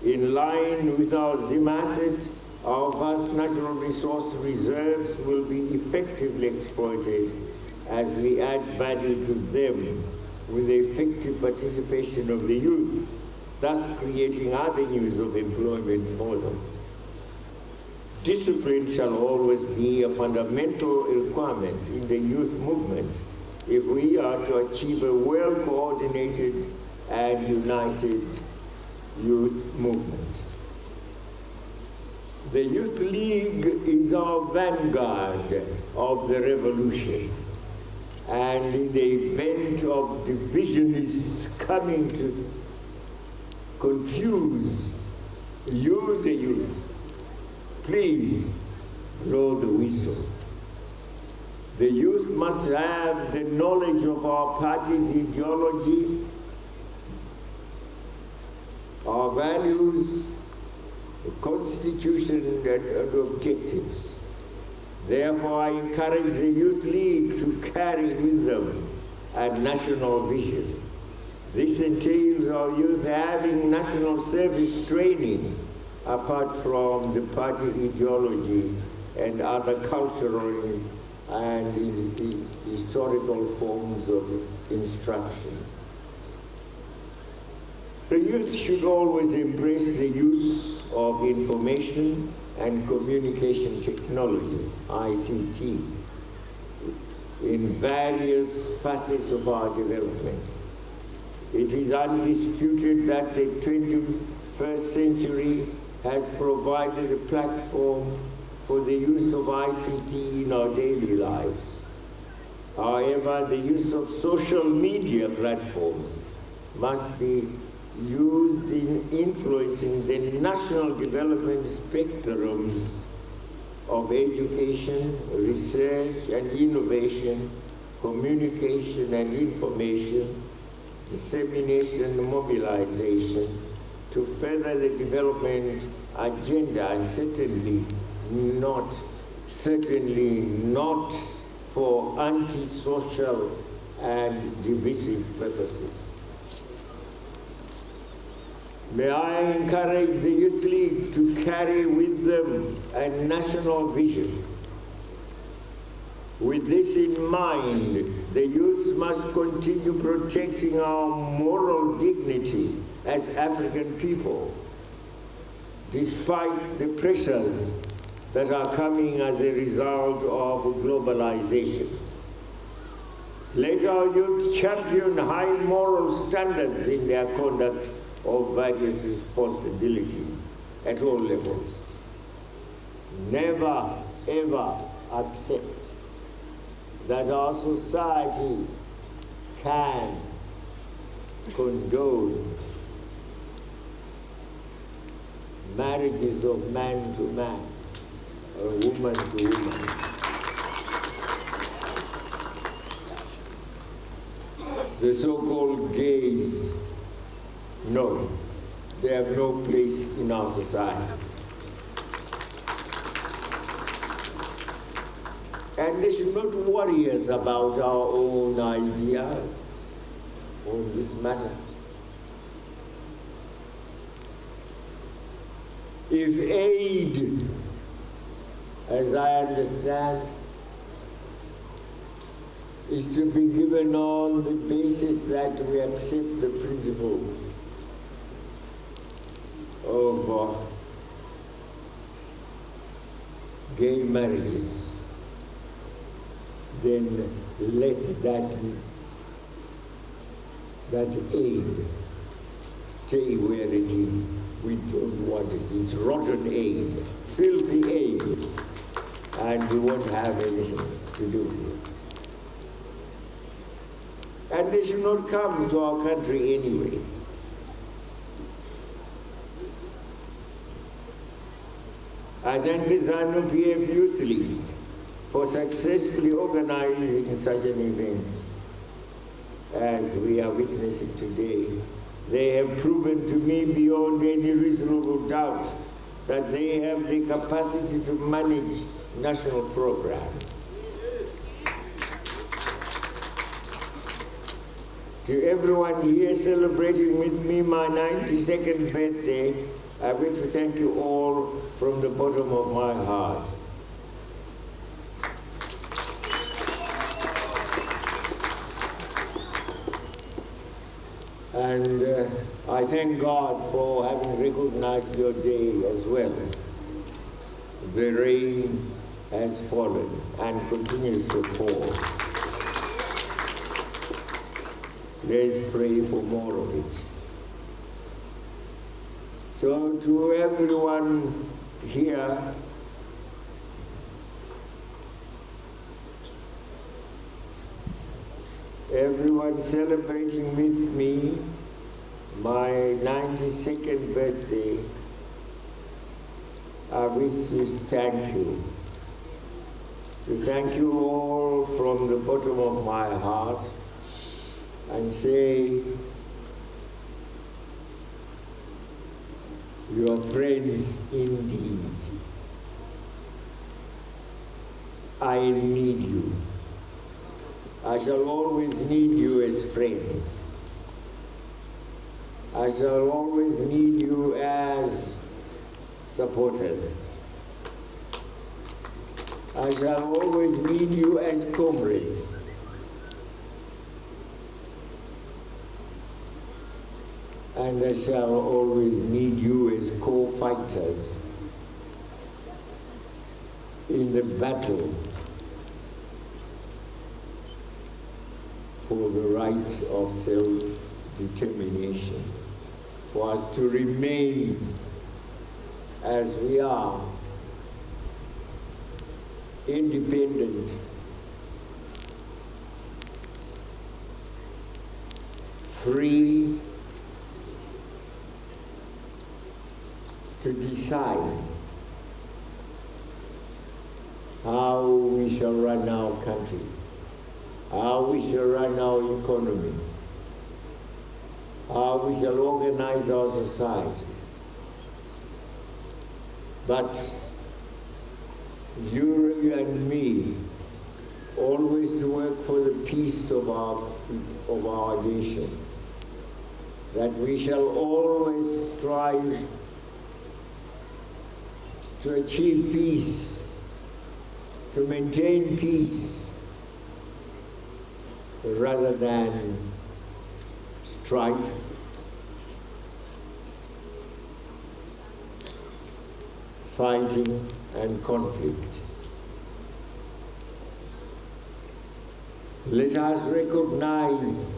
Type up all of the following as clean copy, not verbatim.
In line with our Zim asset, our vast natural resource reserves will be effectively exploited as we add value to them with the effective participation of the youth, thus creating avenues of employment for them. Discipline shall always be a fundamental requirement in the youth movement if we are to achieve a well-coordinated and united youth movement. The Youth League is our vanguard of the revolution, and in the event of divisionists coming to confuse you, the youth, please blow the whistle. The youth must have the knowledge of our party's ideology, our values, the Constitution, and objectives. Therefore, I encourage the Youth League to carry with them a national vision. This entails our youth having national service training apart from the party ideology and other cultural and historical forms of instruction. The youth should always embrace the use of information and communication technology, ICT, in various facets of our development. It is undisputed that the 21st century has provided a platform for the use of ICT in our daily lives. However, the use of social media platforms must be used in influencing the national development spectrums of education, research and innovation, communication and information, dissemination and mobilization to further the development agenda, and certainly not for anti-social and divisive purposes. May I encourage the Youth League to carry with them a national vision. With this in mind, the youth must continue protecting our moral dignity as African people, despite the pressures that are coming as a result of globalization. Let our youth champion high moral standards in their conduct of various responsibilities at all levels. Never, ever accept that our society can condone marriages of man to man or woman to woman. The so-called gays, no, they have no place in our society. And they should not worry us about our own ideas on this matter. If aid, as I understand, is to be given on the basis that we accept the principle of gay marriages, then let that aid stay where it is. We don't want it. It's rotten aid, filthy aid, and we won't have anything to do with it. And they should not come to our country anyway. I thank the ZANU-PF Youth League for successfully organizing such an event as we are witnessing today. They have proven to me beyond any reasonable doubt that they have the capacity to manage national programs, To everyone here celebrating with me my 92nd birthday, I wish to thank you all from the bottom of my heart. And I thank God for having recognized your day as well. The rain has fallen and continues to fall. Let's pray for more of it. So to everyone here, everyone celebrating with me my 92nd birthday, I wish to thank you. To thank you all from the bottom of my heart and say, you are friends indeed. I need you. I shall always need you as friends. I shall always need you as supporters. I shall always need you as comrades. And I shall always need you as co-fighters in the battle for the right of self-determination, for us to remain as we are, independent, free to decide how we shall run our country, how we shall run our economy, how we shall organize our society. But you and me always to work for the peace of our nation, that we shall always strive to achieve peace, to maintain peace, rather than strife, fighting, and conflict. Let us recognize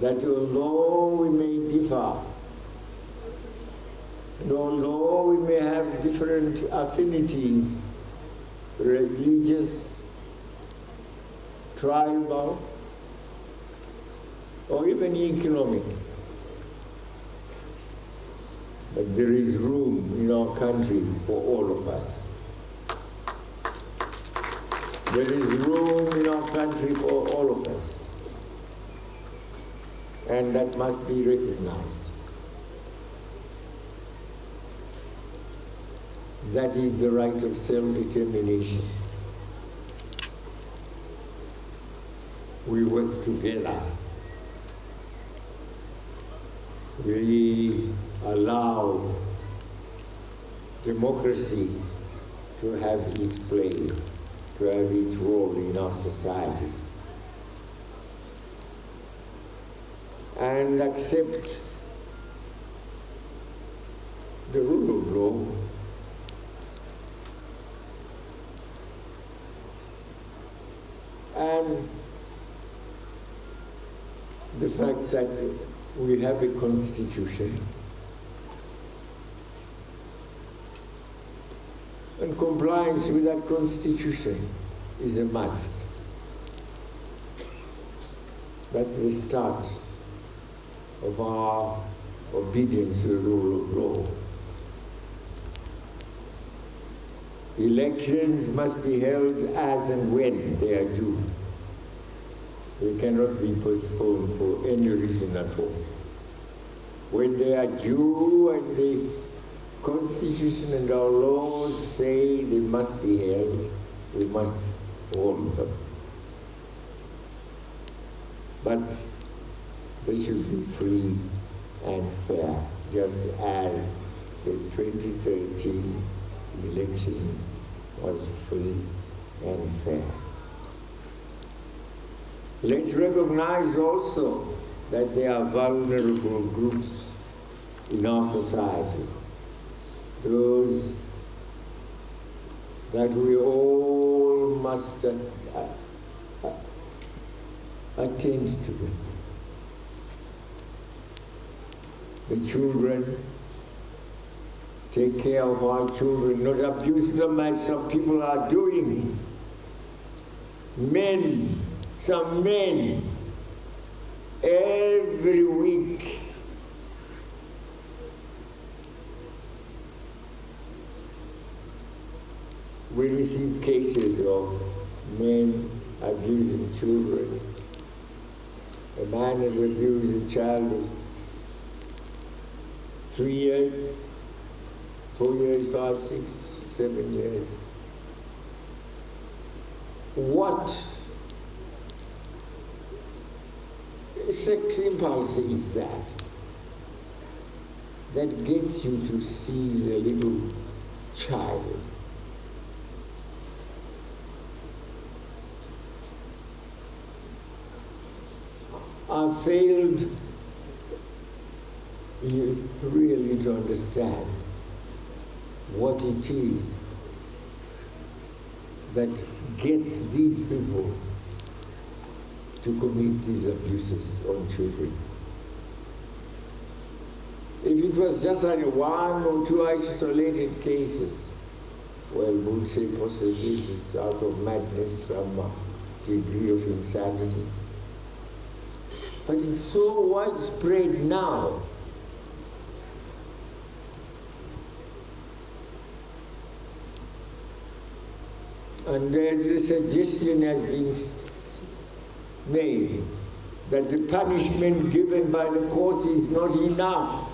that although we may differ, and although we may have different affinities, religious, tribal, or even economic, but there is room in our country for all of us. There is room in our country for all of us, and that must be recognized. That is the right of self-determination. We work together. We allow democracy to have its play, to have its role in our society. And accept the rule of law and the fact that we have a constitution, and compliance with that constitution is a must. That's the start of our obedience to the rule of law. Elections must be held as and when they are due. They cannot be postponed for any reason at all. When they are due and the Constitution and our laws say they must be held, we must hold them. but they should be free and fair, just as the 2013 election was free and fair. Let's recognize also that there are vulnerable groups in our society, those that we all must attend to. The children, take care of our children, not abuse them as some people are doing. Men, some men, every week we receive cases of men abusing children. A man has abused a child of 3 years, 4 years, 5, 6, 7 years. What sex impulse is that gets you to seize a little child? I failed really to understand what it is that gets these people to commit these abuses on children. If it was just like 1 or 2 isolated cases, well, we would say possibly it's out of madness, some degree of insanity. But it's so widespread now. And the suggestion has been made that the punishment given by the courts is not enough.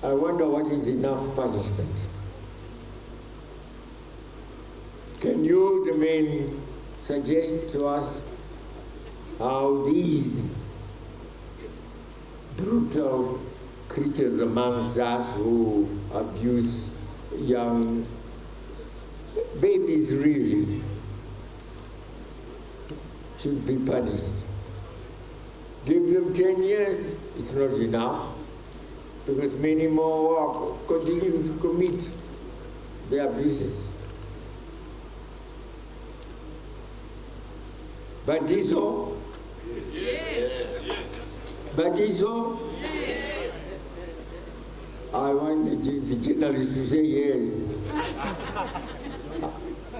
I wonder what is enough punishment. Can you, the men, suggest to us how these brutal creatures amongst us who abuse young babies really should be punished? Give them 10 years, it's not enough, because many more continue to commit the abuses. Badizo? Yes. Badizo? Yes. I want the journalist to say yes.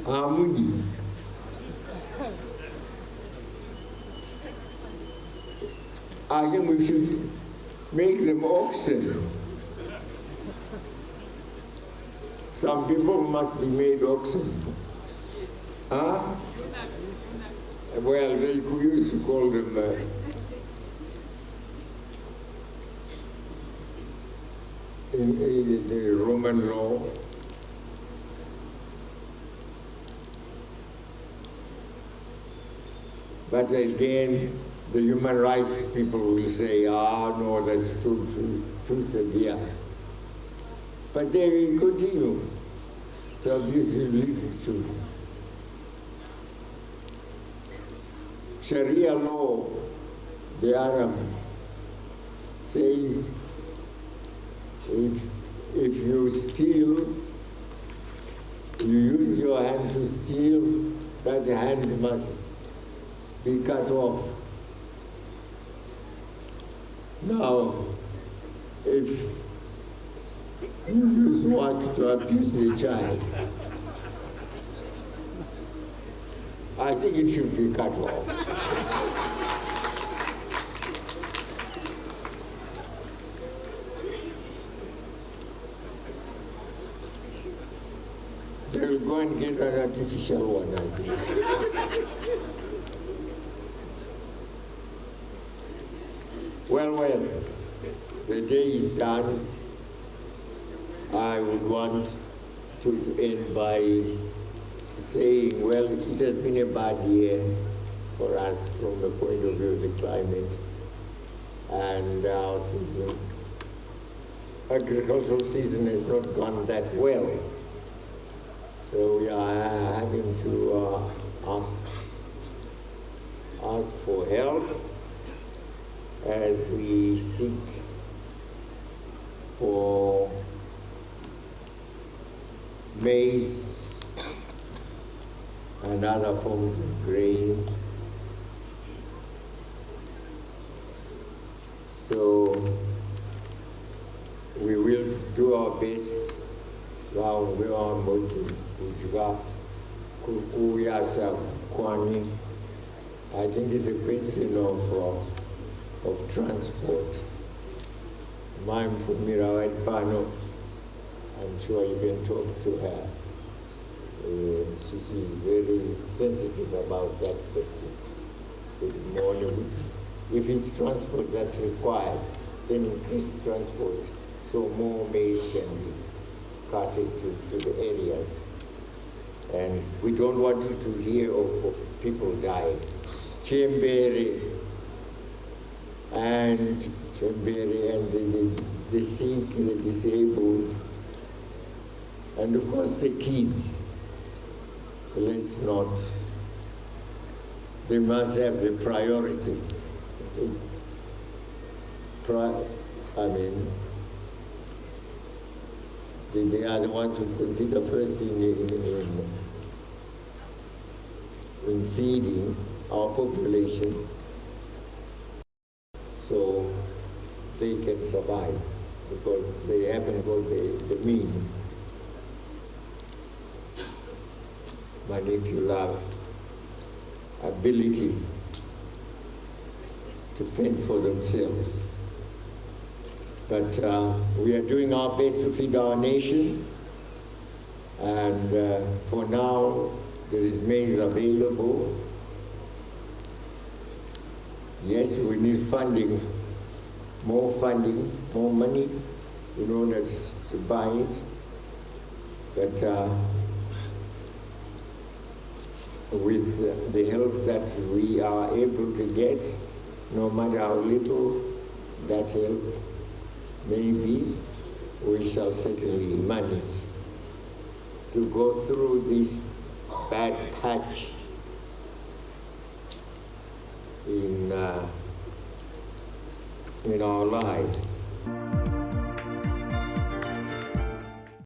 Amudi. I think we should make them oxen. Some people must be made oxen. Huh? Well, they used to call them in the Roman law. But again, the human rights people will say, no, that's too severe. But they continue to abuse little children. Sharia law, the Arab, says if you steal, you use your hand to steal, that hand must be cut off. Now, if you use what to abuse the child, I think it should be cut off. They will go and get an artificial one, I think. Well, the day is done. I would want to end by saying, well, it has been a bad year for us from the point of view of the climate and our season. Agricultural season has not gone that well. So we are having to ask for help as we seek for maize and other forms of grain. So we will do our best. I think it's a question of transport. I'm sure you can talk to her. She's very sensitive about that question. If it's transport that's required, then increase transport so more maize can be carted to the areas. And we don't want you to hear of people dying. Chembere and the sick, the disabled, and of course the kids. Let's not. They must have the priority. They are the ones who consider first in feeding our population so they can survive because they haven't got the means, manipulate ability to fend for themselves. But we are doing our best to feed our nation, and for now there is maize available. Yes, we need funding, more money in order to buy it. But with the help that we are able to get, no matter how little that help may be, we shall certainly manage to go through this bad patch in our lives.